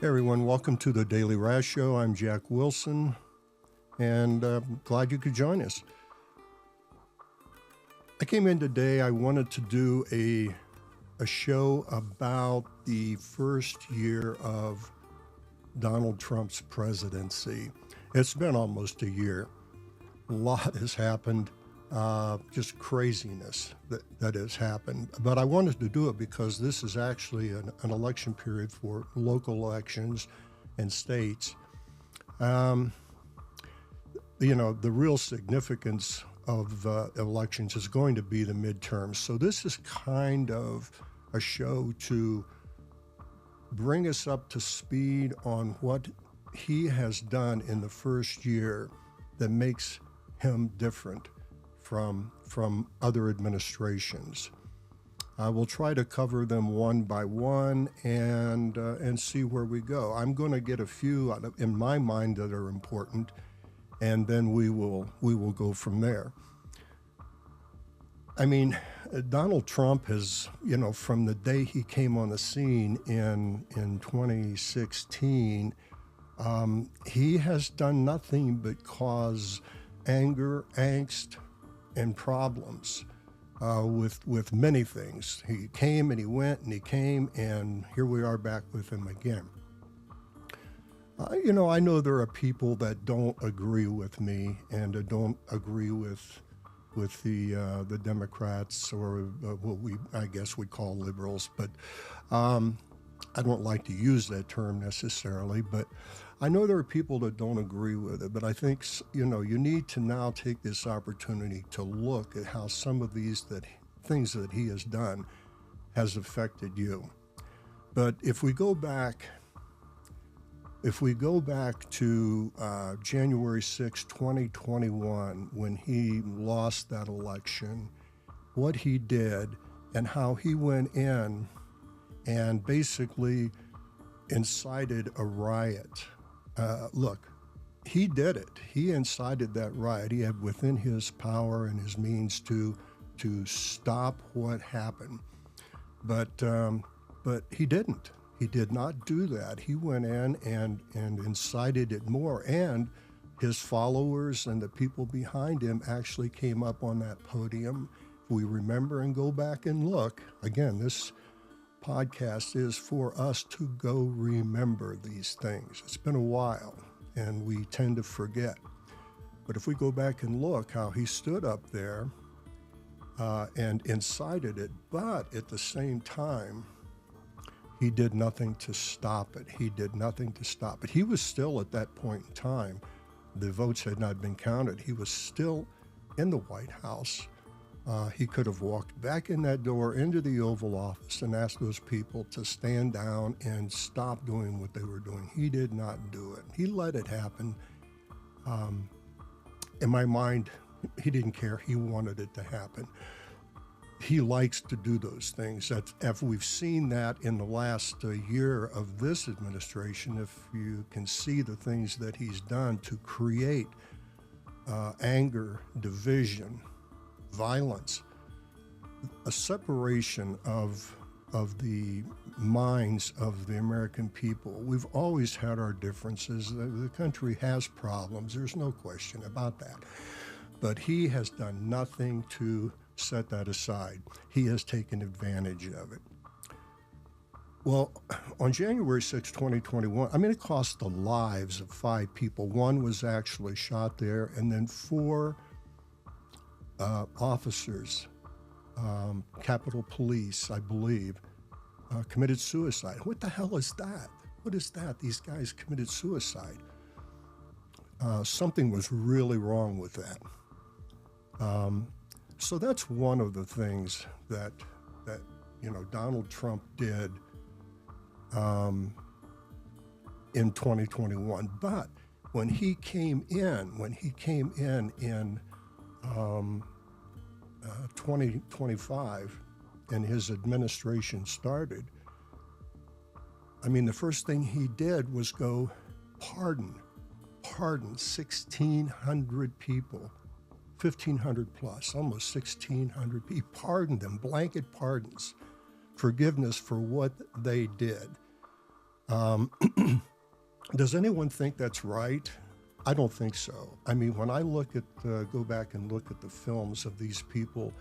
Hey everyone, welcome to the Daily Raz Show. I'm Jack Wilson, and glad you could join us. I came in today, I wanted to do a show about the first year of Donald Trump's presidency. It's been almost a year. A lot has happened, just craziness that has happened. But I wanted to do it because this is actually an election period for local elections and states. The real significance of elections is going to be the midterms. So this is kind of a show to bring us up to speed on what he has done in the first year that makes him different from other administrations. I will try to cover them one by one and see where we go. I'm going to get a few in my mind that are important, and then we will go from there. I mean, Donald Trump has, from the day he came on the scene in 2016, he has done nothing but cause anger, angst, and problems with many things. He came and he went and he came, and here we are back with him again. I know there are people that don't agree with me and don't agree with the Democrats, or what I guess we'd call liberals, but I don't like to use that term necessarily, but I know there are people that don't agree with it. But I think, you need to now take this opportunity to look at how some of these things that he has done has affected you. But if we go back to January 6, 2021, when he lost that election, what he did and how he went in and basically incited a riot. Look, he did it. He incited that riot. He had within his power and his means to stop what happened. But he didn't. He did not do that. He went in and incited it more. And his followers and the people behind him actually came up on that podium. If we remember and go back and look, again, this podcast is for us to go remember these things. It's been a while, and we tend to forget. But if we go back and look how he stood up there and incited it, but at the same time, he did nothing to stop it. He did nothing to stop it. He was still, at that point in time, the votes had not been counted. He was still in the White House. He could have walked back in that door into the Oval Office and asked those people to stand down and stop doing what they were doing. He did not do it. He let it happen. In my mind, he didn't care. He wanted it to happen. He likes to do those things. If we've seen that in the last year of this administration, if you can see the things that he's done to create anger, division, violence, a separation of the minds of the American people. We've always had our differences. The country has problems. There's no question about that. But he has done nothing to set that aside. He has taken advantage of it. Well, on January 6, 2021, it cost the lives of 5 people. One was actually shot there, and then 4 officers, Capitol Police, I believe, committed suicide. What the hell is that? What is that? These guys committed suicide. Something was really wrong with that. So that's one of the things that Donald Trump did in 2021. But when he came in 2025 and his administration started, the first thing he did was go pardon 1,600 people, 1,500 plus, almost 1,600 people. He pardoned them, blanket pardons, forgiveness for what they did. Does anyone think that's right? I don't think so. I mean, when I look at, go back and look at the films of these people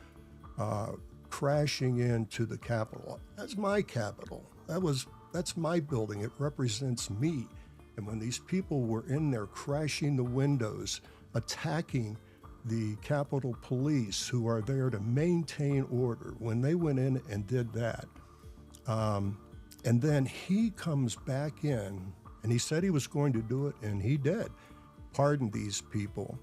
crashing into the Capitol, that's my Capitol. That's my building. It represents me. And when these people were in there crashing the windows, attacking the Capitol Police who are there to maintain order, when they went in and did that, and then he comes back in, and he said he was going to do it, and he did. Pardon these people.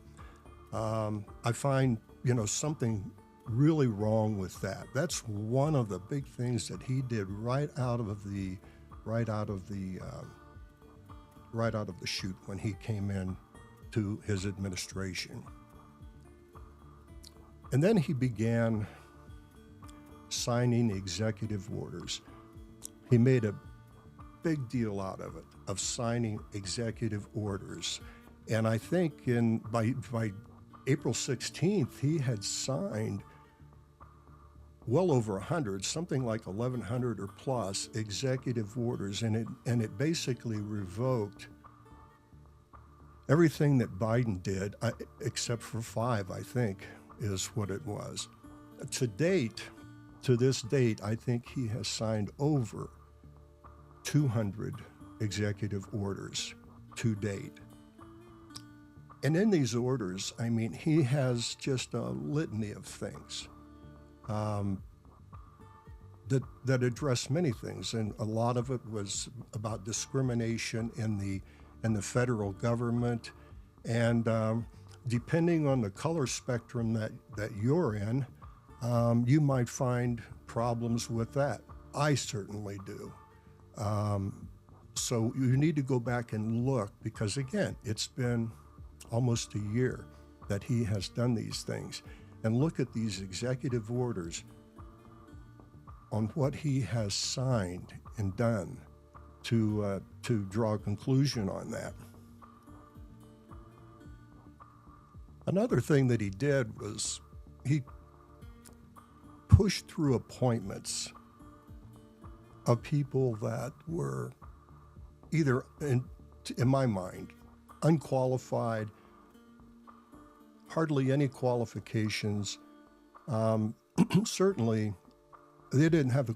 I find, something really wrong with that. That's one of the big things that he did right out of the chute when he came in to his administration. And then he began signing executive orders. He made a big deal out of it, of signing executive orders. And I think by April 16th, he had signed well over 100, something like 1,100 or plus executive orders, and it basically revoked everything that Biden did, except for 5, I think, is what it was. To this date, I think he has signed over 200 executive orders to date. And in these orders, I mean, he has just a litany of things that address many things, and a lot of it was about discrimination in the federal government, and depending on the color spectrum that you're in, you might find problems with that. I certainly do. So you need to go back and look, because again, it's been almost a year that he has done these things, and look at these executive orders on what he has signed and done to draw a conclusion on that. Another thing that he did was he pushed through appointments of people that were either, in my mind, unqualified, hardly any qualifications. Certainly, they didn't have the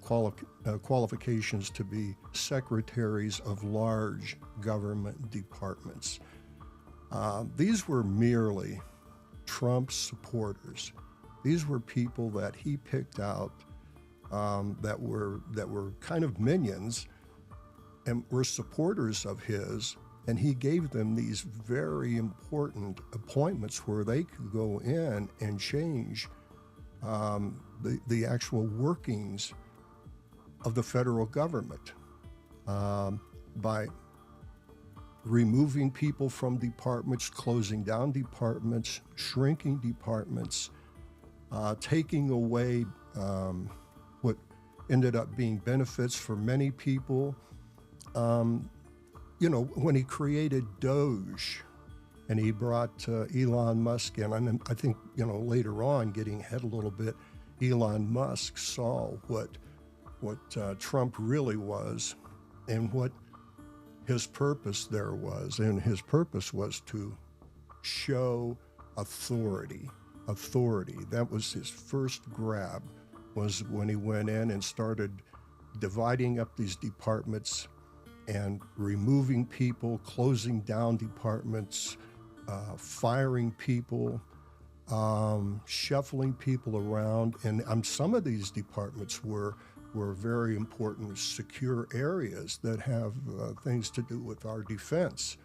qualifications to be secretaries of large government departments. These were merely Trump supporters. These were people that he picked out that were kind of minions and were supporters of his, and he gave them these very important appointments where they could go in and change the actual workings of the federal government by removing people from departments, closing down departments, shrinking departments, taking away what ended up being benefits for many people. When he created Doge and he brought Elon Musk in, and I think, later on, getting ahead a little bit, Elon Musk saw what Trump really was and what his purpose there was. And his purpose was to show authority. That was his first grab, was when he went in and started dividing up these departments and removing people, closing down departments, firing people, shuffling people around. And some of these departments were very important, secure areas that have things to do with our defense,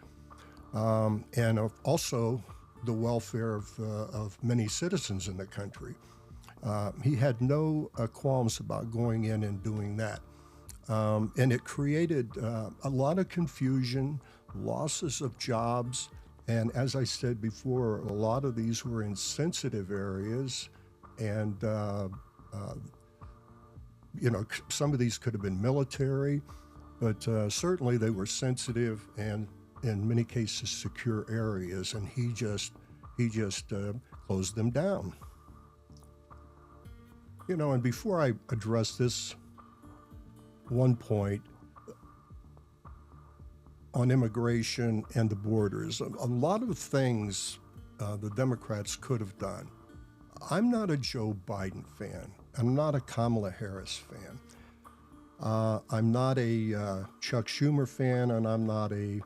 and also the welfare of many citizens in the country. He had no qualms about going in and doing that. And it created a lot of confusion, losses of jobs, and as I said before, a lot of these were in sensitive areas, and some of these could have been military, but certainly they were sensitive and in many cases secure areas, and he just closed them down. And before I address this one point, on immigration and the borders. A lot of things the Democrats could have done. I'm not a Joe Biden fan. I'm not a Kamala Harris fan. I'm not a Chuck Schumer fan, and I'm not a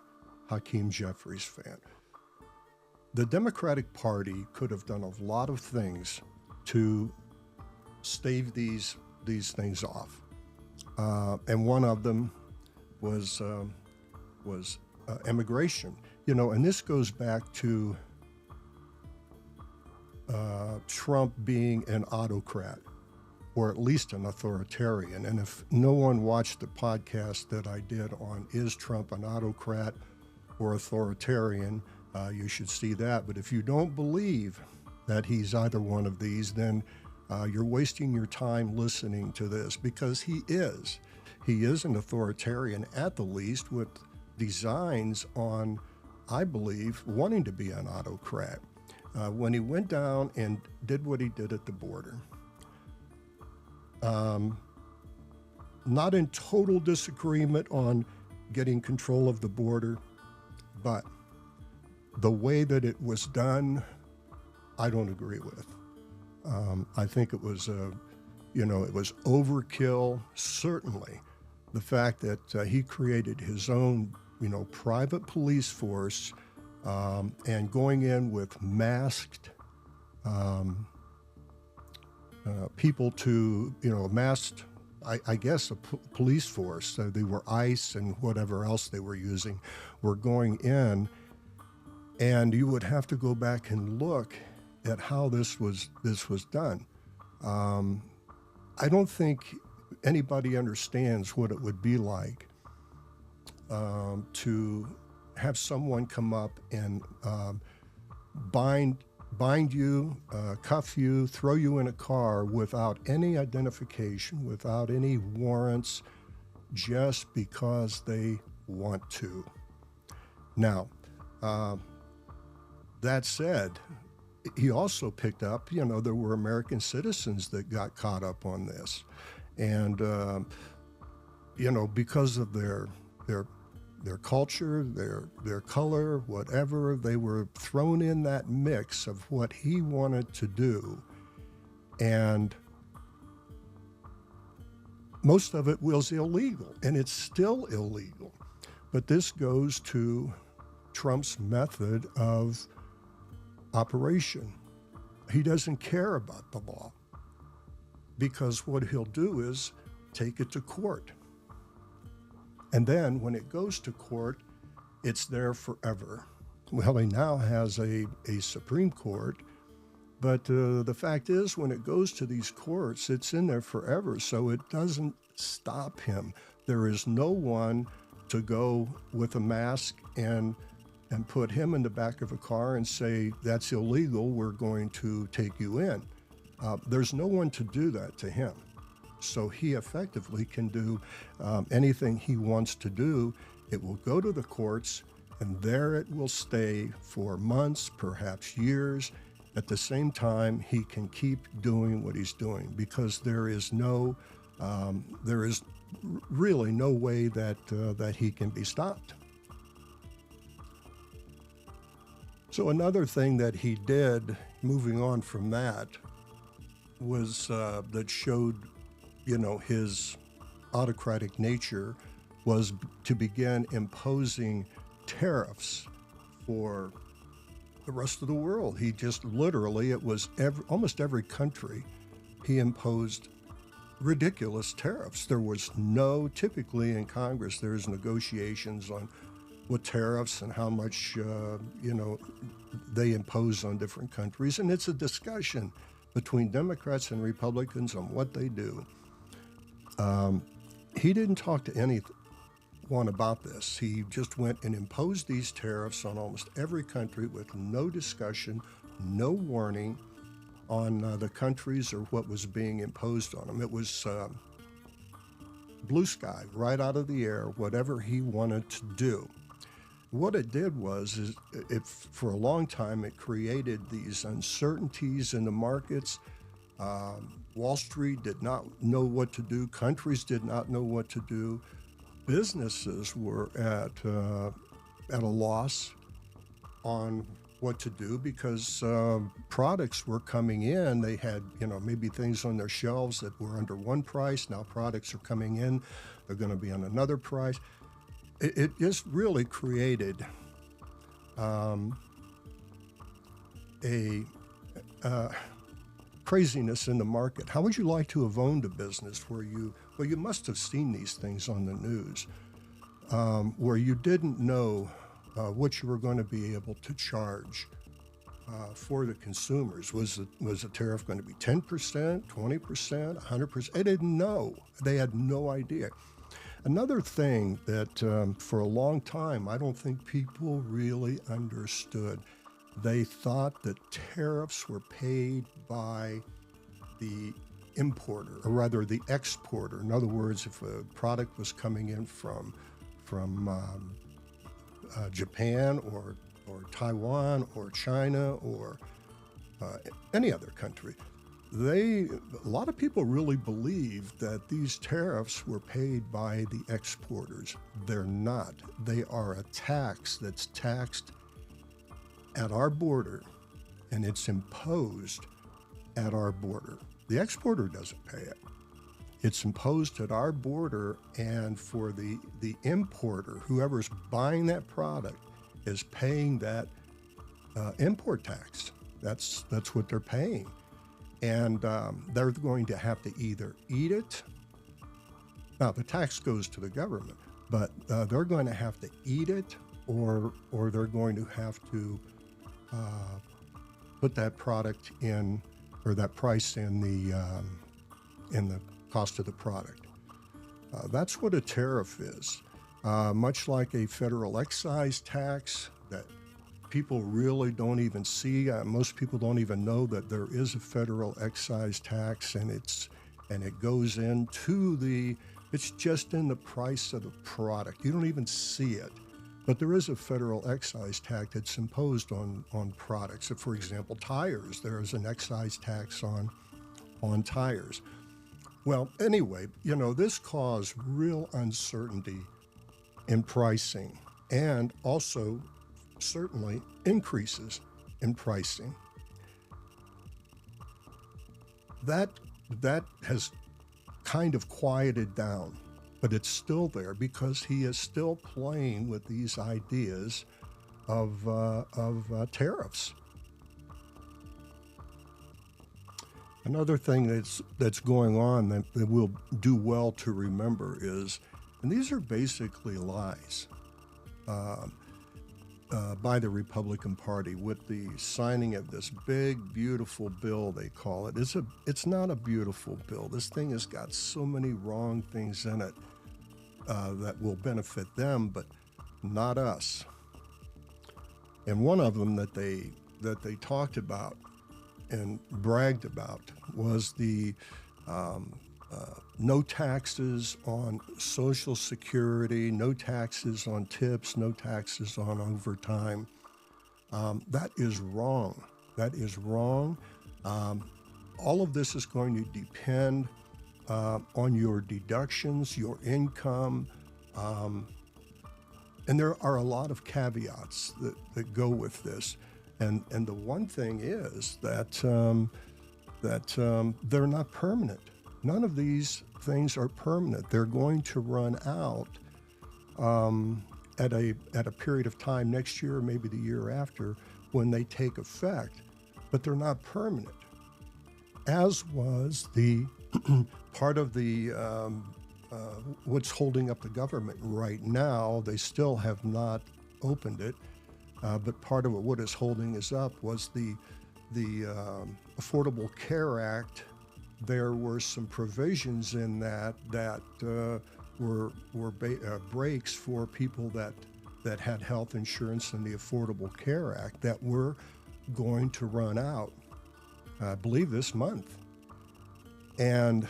Hakeem Jeffries fan. The Democratic Party could have done a lot of things to stave these things off, and one of them was immigration. And this goes back to Trump being an autocrat, or at least an authoritarian. And if no one watched the podcast that I did on Is Trump an Autocrat or Authoritarian, you should see that. But if you don't believe that he's either one of these, then you're wasting your time listening to this, because he is. He is an authoritarian, at the least, with designs on, I believe, wanting to be an autocrat. When he went down and did what he did at the border, not in total disagreement on getting control of the border, but the way that it was done, I don't agree with. I think it was, it was overkill. Certainly, the fact that he created his own, private police force, and going in with masked people to, masked, I guess, a police force. So they were ICE and whatever else they were using, were going in, and you would have to go back and look at how this was done. I don't think anybody understands what it would be like to have someone come up and bind you, cuff you, throw you in a car without any identification, without any warrants, just because they want to. Now, that said, he also picked up, there were American citizens that got caught up on this. And, because of their culture, their color, whatever, they were thrown in that mix of what he wanted to do. And most of it was illegal, and it's still illegal. But this goes to Trump's method of operation. He doesn't care about the law, because what he'll do is take it to court. And then when it goes to court, it's there forever. Well, he now has a Supreme Court, but the fact is, when it goes to these courts, it's in there forever, so it doesn't stop him. There is no one to go with a mask and put him in the back of a car and say, that's illegal, we're going to take you in. There's no one to do that to him. So he effectively can do anything he wants to do. It will go to the courts, and there it will stay for months, perhaps years. At the same time, he can keep doing what he's doing, because there is really no way that he can be stopped. So another thing that he did, moving on from that, was that showed, his autocratic nature, was to begin imposing tariffs for the rest of the world. He just literally, it was almost every country, he imposed ridiculous tariffs. There was typically in Congress, there's negotiations on what tariffs and how much, they impose on different countries. And it's a discussion between Democrats and Republicans on what they do. He didn't talk to anyone about this. He just went and imposed these tariffs on almost every country with no discussion, no warning on the countries or what was being imposed on them. It was blue sky, right out of the air, whatever he wanted to do. What it did was, for a long time, it created these uncertainties in the markets. Wall Street did not know what to do. Countries did not know what to do. businesses were at a loss on what to do because products were coming in. They had, maybe things on their shelves that were under one price. Now products are coming in, they're going to be on another price. It just really created a craziness in the market. How would you like to have owned a business where you must have seen these things on the news, where you didn't know what you were going to be able to charge for the consumers? Was the tariff going to be 10%, 20%, 100%? They didn't know. They had no idea. Another thing that for a long time, I don't think people really understood. They thought that tariffs were paid by the importer, or rather the exporter. In other words, if a product was coming in from Japan or Taiwan or China or any other country, a lot of people really believe that these tariffs were paid by the exporters. They're not. They are a tax that's taxed at our border, and it's imposed at our border. The exporter doesn't pay it. It's imposed at our border, and for the importer, whoever's buying that product is paying that import tax. That's what they're paying. And they're going to have to either eat it. Now, the tax goes to the government, but they're going to have to eat it, or they're going to have to put that product in, or that price in the cost of the product. That's what a tariff is. Much like a federal excise tax that people really don't even see. Most people don't even know that there is a federal excise tax, and it goes into it's just in the price of the product. You don't even see it. But there is a federal excise tax that's imposed on products. So for example, tires, there is an excise tax on tires. Well, anyway, this caused real uncertainty in pricing, and also certainly increases in pricing. That has kind of quieted down, but it's still there because he is still playing with these ideas of tariffs. Another thing that's going on that we'll do well to remember is, and these are basically lies by the Republican Party with the signing of this big, beautiful bill, they call it. It's not a beautiful bill. This thing has got so many wrong things in it that will benefit them, but not us. And one of them that they talked about and bragged about was the no taxes on Social Security, no taxes on tips, no taxes on overtime. That is wrong. That is wrong. All of this is going to depend on your deductions, your income, and there are a lot of caveats that go with this. And the one thing is that they're not permanent. None of these things are permanent. They're going to run out at a period of time next year, or maybe the year after, when they take effect. But they're not permanent. As was the part of the what's holding up the government right now. They still have not opened it. But part of what is holding us up was the Affordable Care Act. There were some provisions in that were breaks for people that had health insurance in the Affordable Care Act that were going to run out, I believe, this month. And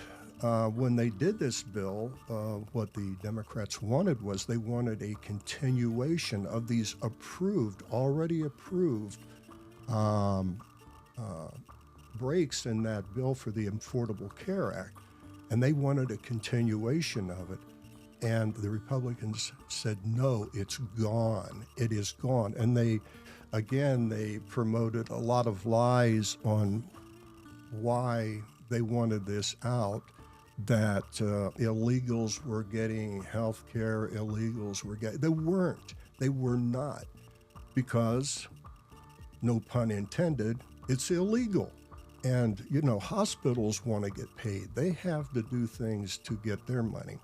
when they did this bill, what the Democrats wanted was they wanted a continuation of these already approved breaks in that bill for the Affordable Care Act. And they wanted a continuation of it. And the Republicans said, no, it's gone. It is gone. And they promoted a lot of lies on why they wanted this out, that illegals were getting health care, illegals were getting, they were not, because, no pun intended, it's illegal. And, hospitals want to get paid. They have to do things to get their money.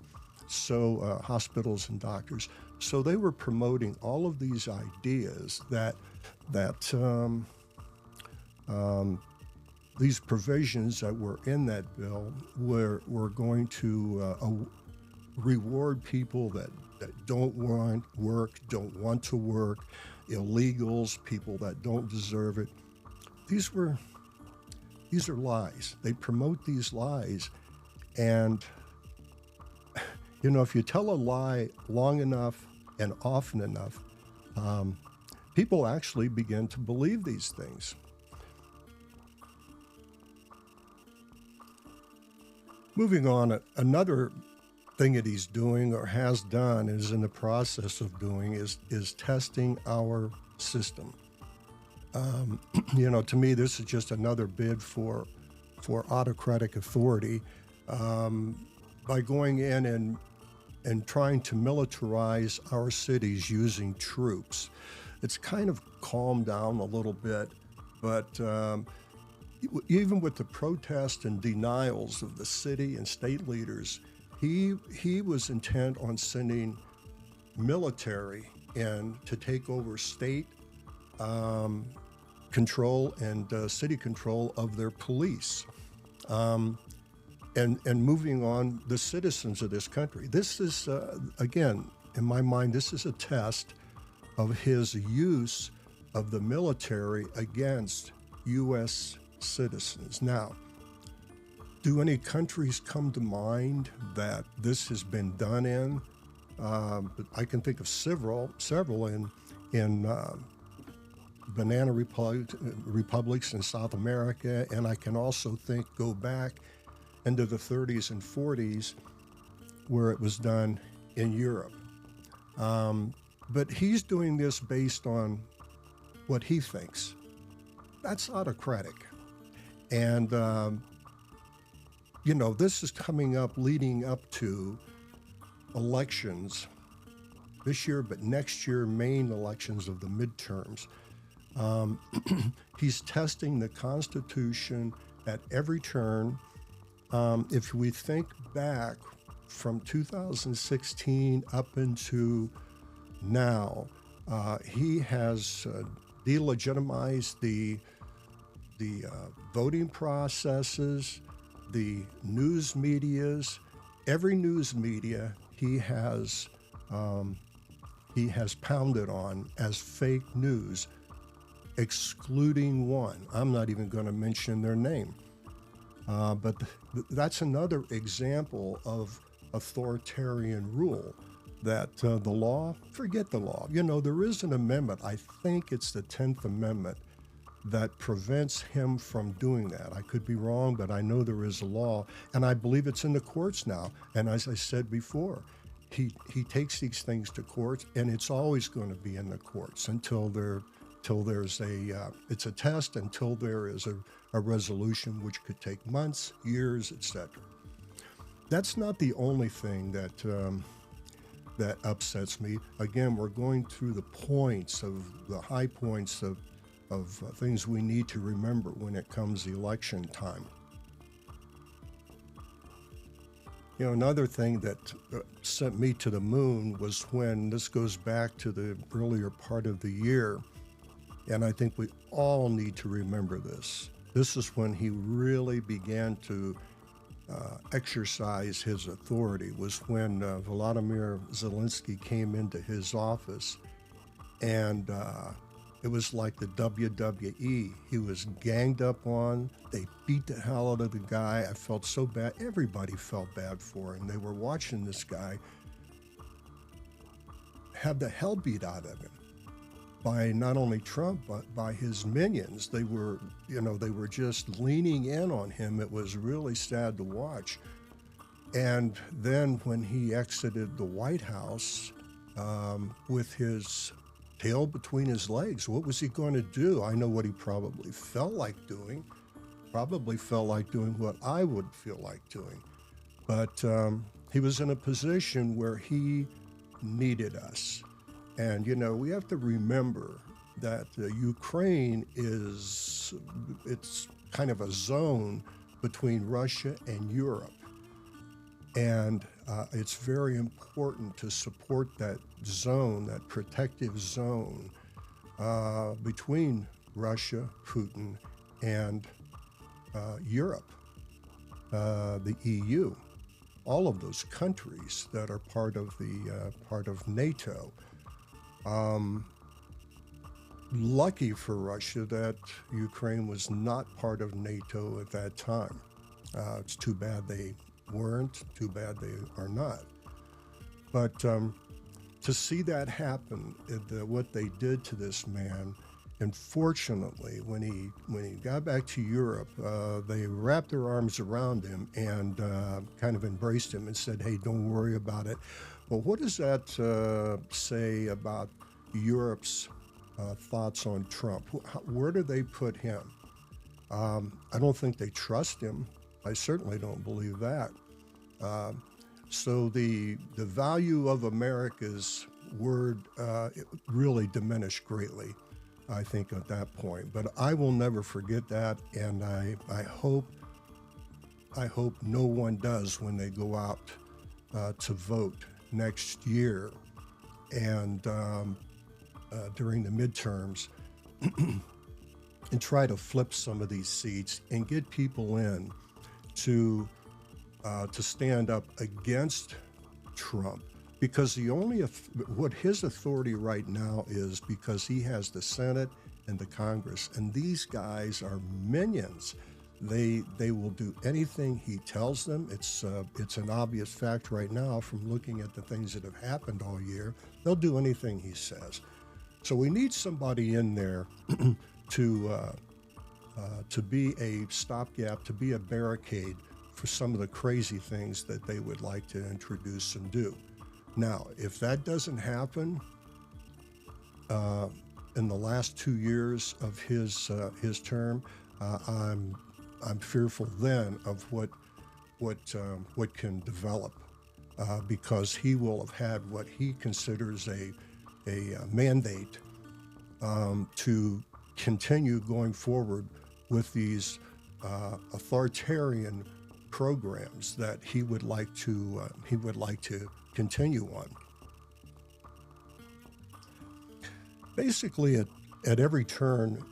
So hospitals and doctors. So they were promoting all of these ideas that these provisions that were in that bill were going to reward people that don't want to work, illegals, people that don't deserve it. These are lies. They promote these lies. And, if you tell a lie long enough and often enough, people actually begin to believe these things. Moving on, another thing that he's doing or has done, is in the process of doing, is testing our system. To me, this is just another bid for autocratic authority, by going in and trying to militarize our cities using troops. It's kind of calmed down a little bit, but even with the protests and denials of the city and state leaders, he was intent on sending military in to take over state control and city control of their police, and moving on the citizens of this country. This is, again, in my mind, this is a test of his use of the military against U.S. citizens. Now, do any countries come to mind that this has been done in? I can think of several in banana republics in South America, and I can also go back into the 30s and 40s where it was done in Europe. But he's doing this based on what he thinks. That's autocratic. And, this is coming up, leading up to elections this year, but next year, main elections of the midterms. He's testing the Constitution at every turn. If we think back from 2016 up into now, he has delegitimized the voting processes, the news medias. Every news media he has pounded on as fake news, excluding one. I'm not even going to mention their name. But that's another example of authoritarian rule, that the law, forget the law. There is an amendment, I think it's the 10th Amendment, that prevents him from doing that. I could be wrong, but I know there is a law, and I believe it's in the courts now. And as I said before, he takes these things to courts, and it's always going to be in the courts until there's it's a test, until there is a resolution, which could take months, years, etc. That's not the only thing that upsets me. Again, we're going through the high points of things we need to remember when it comes election time. Another thing that sent me to the moon was when, this goes back to the earlier part of the year, and I think we all need to remember this. This is when he really began to exercise his authority, was when Volodymyr Zelensky came into his office, and it was like the WWE. He was ganged up on. They beat the hell out of the guy. I felt so bad. Everybody felt bad for him. They were watching this guy have the hell beat out of him by not only Trump, but by his minions. They were just leaning in on him. It was really sad to watch. And then when he exited the White House with his tail between his legs, what was he going to do? I know what he probably felt like doing. Probably felt like doing what I would feel like doing. But he was in a position where he needed us. And, we have to remember that Ukraine it's kind of a zone between Russia and Europe. And it's very important to support that zone, that protective zone between Russia, Putin, and Europe, the EU, all of those countries that are part of NATO. Lucky for Russia that Ukraine was not part of NATO at that time. It's too bad they weren't, too bad they are not. But to see that happen, what they did to this man, and fortunately, when he got back to Europe, they wrapped their arms around him and kind of embraced him and said, "Hey, don't worry about it." Well, what does that say about Europe's thoughts on Trump? Where do they put him? I don't think they trust him. I certainly don't believe that. So the value of America's word it really diminished greatly, I think, at that point. But I will never forget that, and I hope no one does when they go out to vote next year and during the midterms and try to flip some of these seats and get people in to stand up against Trump, because what his authority right now is, because he has the Senate and the Congress, and these guys are minions. They will do anything he tells them. It's an obvious fact right now from looking at the things that have happened all year. They'll do anything he says. So we need somebody in there to be a stopgap, to be a barricade for some of the crazy things that they would like to introduce and do. Now, if that doesn't happen in the last 2 years of his term, I'm fearful then of what can develop, because he will have had what he considers a mandate to continue going forward with these authoritarian programs that he would like to continue on. Basically, at every turn,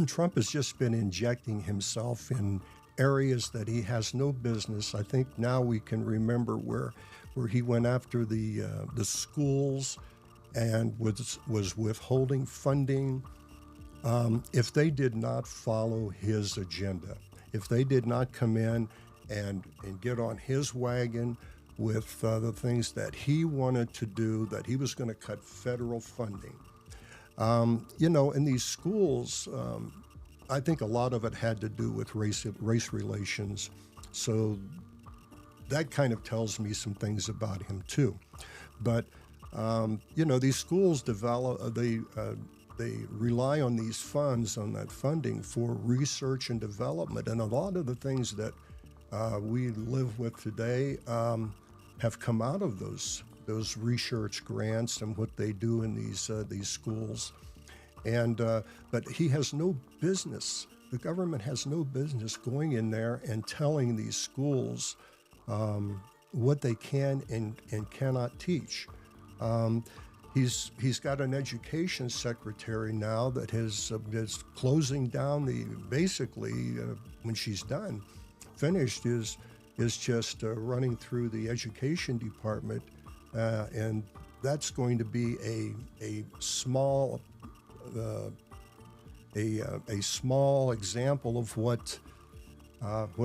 Trump has just been injecting himself in areas that he has no business. I think now we can remember where he went after the schools and was withholding funding. If they did not follow his agenda, if they did not come in and get on his wagon with the things that he wanted to do, that he was going to cut federal funding. In these schools, I think a lot of it had to do with race relations. So that kind of tells me some things about him too. But these schools they rely on these funds, on that funding for research and development, and a lot of the things that we live with today have come out of those research grants and what they do in these schools. And but he has no business. The government has no business going in there and telling these schools what they can and cannot teach. He's got an education secretary now that is closing down when she's finished is just running through the education department, and that's going to be a small example of what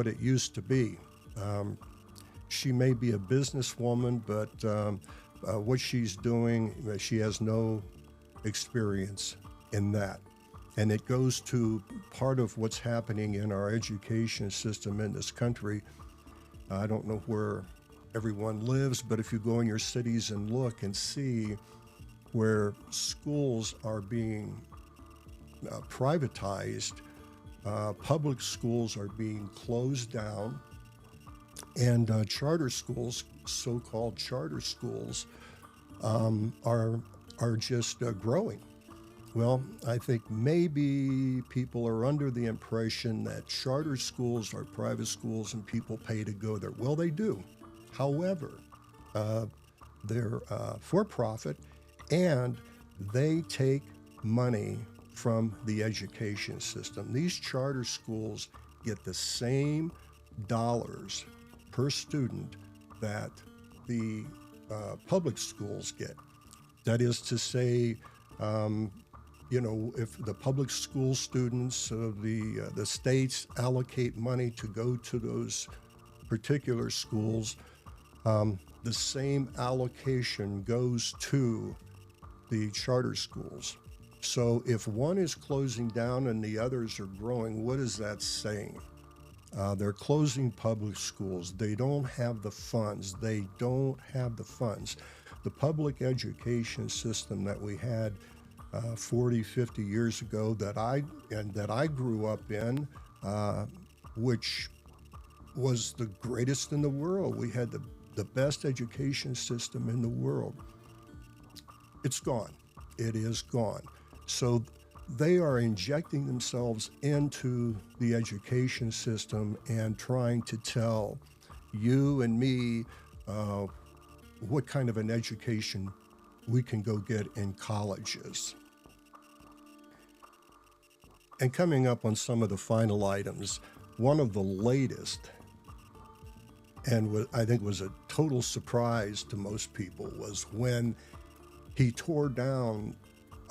it used to be. She may be a businesswoman, but what she's doing, she has no experience in that. And it goes to part of what's happening in our education system in this country. I don't know where everyone lives, but if you go in your cities and look and see where schools are being privatized, public schools are being closed down, and charter schools, so-called charter schools, are just growing. Well, I think maybe people are under the impression that charter schools are private schools and people pay to go there. Well, they do. However, they're for profit, and they take money from the education system. These charter schools get the same dollars per student that the public schools get. That is to say, if the public school students of the states allocate money to go to those particular schools, the same allocation goes to the charter schools. So if one is closing down and the others are growing, what is that saying? They're closing public schools. They don't have the funds. The public education system that we had 40, 50 years ago that I grew up in, which was the greatest in the world. We had the best education system in the world. It's gone. It is gone. So they are injecting themselves into the education system and trying to tell you and me what kind of an education we can go get in colleges. And coming up on some of the final items, one of the latest, and I think was a total surprise to most people, was when he tore down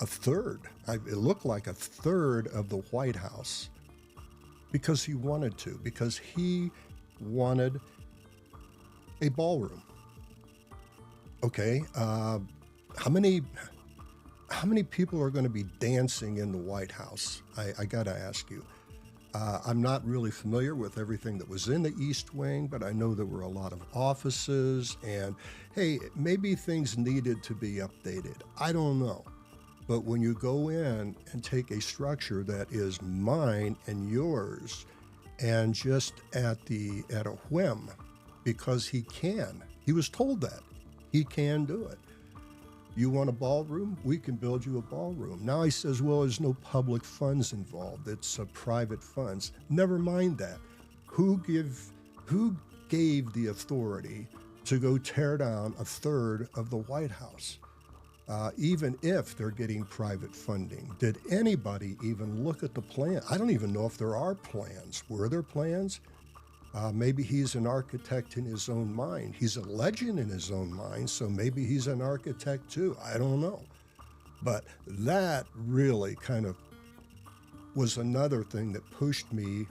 a third, it looked like a third of the White House, because he wanted to, because he wanted a ballroom. Okay, how many people are going to be dancing in the White House? I got to ask you. I'm not really familiar with everything that was in the East Wing, but I know there were a lot of offices, and hey, maybe things needed to be updated. I don't know. But when you go in and take a structure that is mine and yours, and just at a whim, because he was told that he can do it. You want a ballroom? We can build you a ballroom. Now he says, well, there's no public funds involved. It's private funds. Never mind that. Who gave the authority to go tear down a third of the White House? Even if they're getting private funding. Did anybody even look at the plan? I don't even know if there are plans. Were there plans? Maybe he's an architect in his own mind. He's a legend in his own mind, so maybe he's an architect too. I don't know. But that really kind of was another thing that pushed me,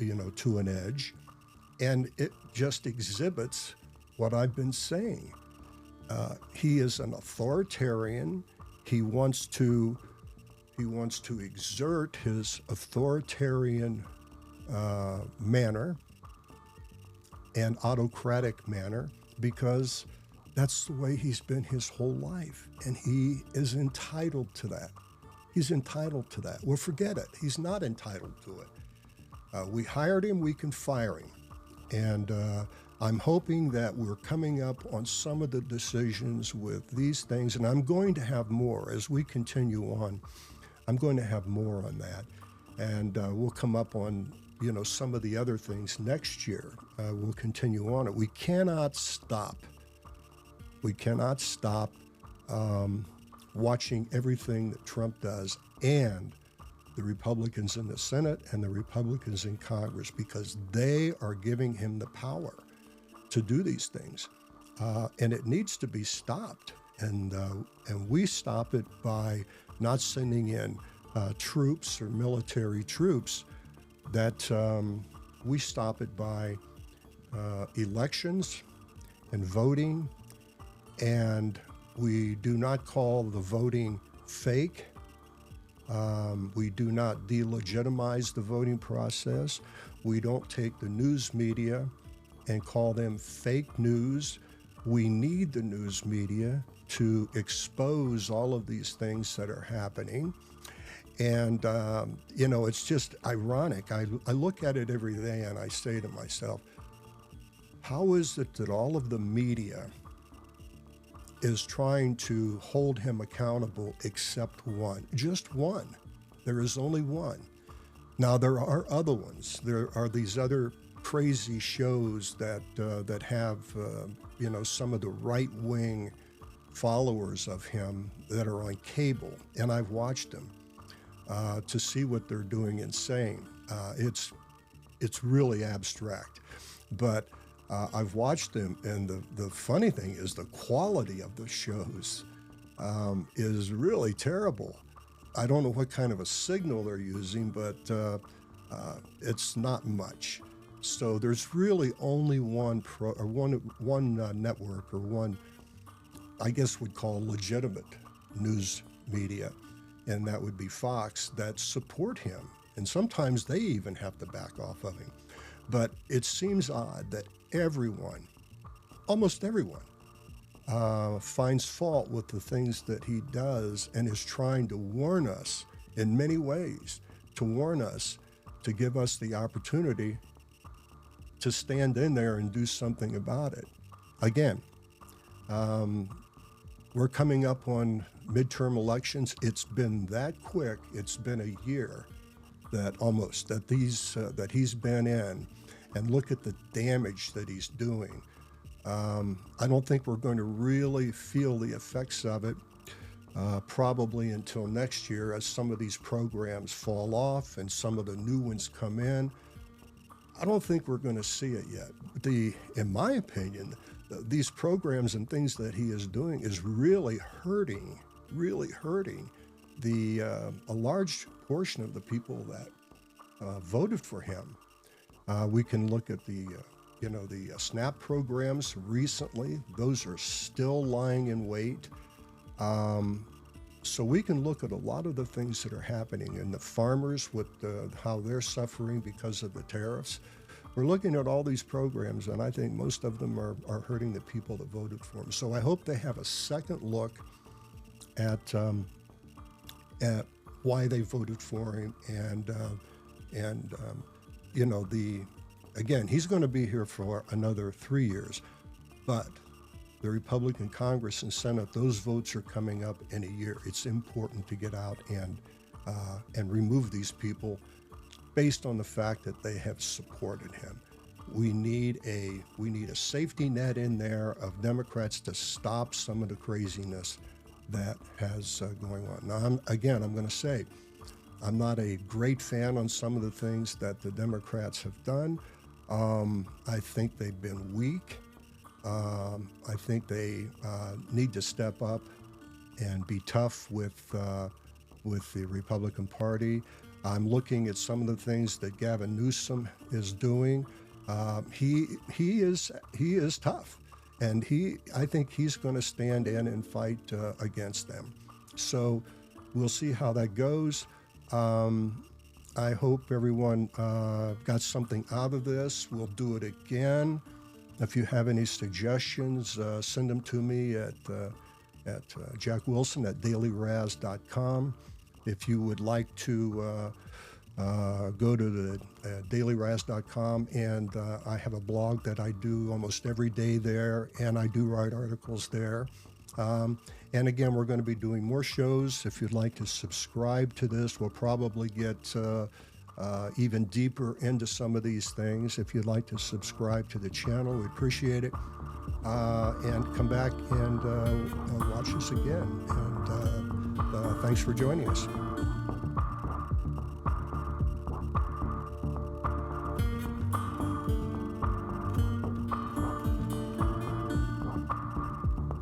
to an edge. And it just exhibits what I've been saying. He is an authoritarian. He wants to exert his authoritarian manner and autocratic manner, because that's the way he's been his whole life, and he is entitled to that. He's entitled to that. Well, forget it. He's not entitled to it. We hired him, we can fire him. And I'm hoping that we're coming up on some of the decisions with these things, and I'm going to have more as we continue on. I'm going to have more on that, and we'll come up on some of the other things next year. We'll continue on it. We cannot stop. We cannot stop watching everything that Trump does, and the Republicans in the Senate and the Republicans in Congress, because they are giving him the power to do these things, and it needs to be stopped. And we stop it by not sending in troops or military troops. That we stop it by elections and voting, and we do not call the voting fake. We do not delegitimize the voting process. We don't take the news media and call them fake news. We need the news media to expose all of these things that are happening. And, it's just ironic. I look at it every day and I say to myself, how is it that all of the media is trying to hold him accountable except one? Just one. There is only one. Now, there are other ones. There are these other crazy shows that have, some of the right-wing followers of him that are on cable, and I've watched them to see what they're doing and saying. It's really abstract, but I've watched them, and the funny thing is the quality of the shows is really terrible. I don't know what kind of a signal they're using, but it's not much. So there's really only one network, or one, I guess would call legitimate news media, and that would be Fox, that support him. And sometimes they even have to back off of him. But it seems odd that everyone, almost everyone, finds fault with the things that he does and is trying to warn us in many ways, to give us the opportunity to stand in there and do something about it. Again, we're coming up on midterm elections. It's been that quick. It's been a year that he's been in, and look at the damage that he's doing. I don't think we're going to really feel the effects of it probably until next year, as some of these programs fall off and some of the new ones come in. I don't think we're going to see it yet. In my opinion, these programs and things that he is doing is really hurting a large portion of the people that voted for him. We can look at the SNAP programs recently. Those are still lying in wait. So we can look at a lot of the things that are happening, and the farmers with how they're suffering because of the tariffs. We're looking at all these programs, and I think most of them are hurting the people that voted for him. So I hope they have a second look at why they voted for him, again, he's going to be here for another 3 years, but the Republican Congress and Senate, those votes are coming up in a year. It's important to get out and remove these people based on the fact that they have supported him. We need a safety net in there of Democrats to stop some of the craziness that has going on. Now, I'm going to say, I'm not a great fan on some of the things that the Democrats have done. I think they've been weak. I think they need to step up and be tough with the Republican Party. I'm looking at some of the things that Gavin Newsom is doing. He is tough, and I think he's going to stand in and fight against them. So we'll see how that goes. I hope everyone got something out of this. We'll do it again. If you have any suggestions, send them to me at Jack Wilson at dailyraz.com. If you would like to go to the dailyraz.com, and I have a blog that I do almost every day there, and I do write articles there. And again, we're going to be doing more shows. If you'd like to subscribe to this, we'll probably get even deeper into some of these things. If you'd like to subscribe to the channel, we appreciate it. And come back and watch us again. And thanks for joining us.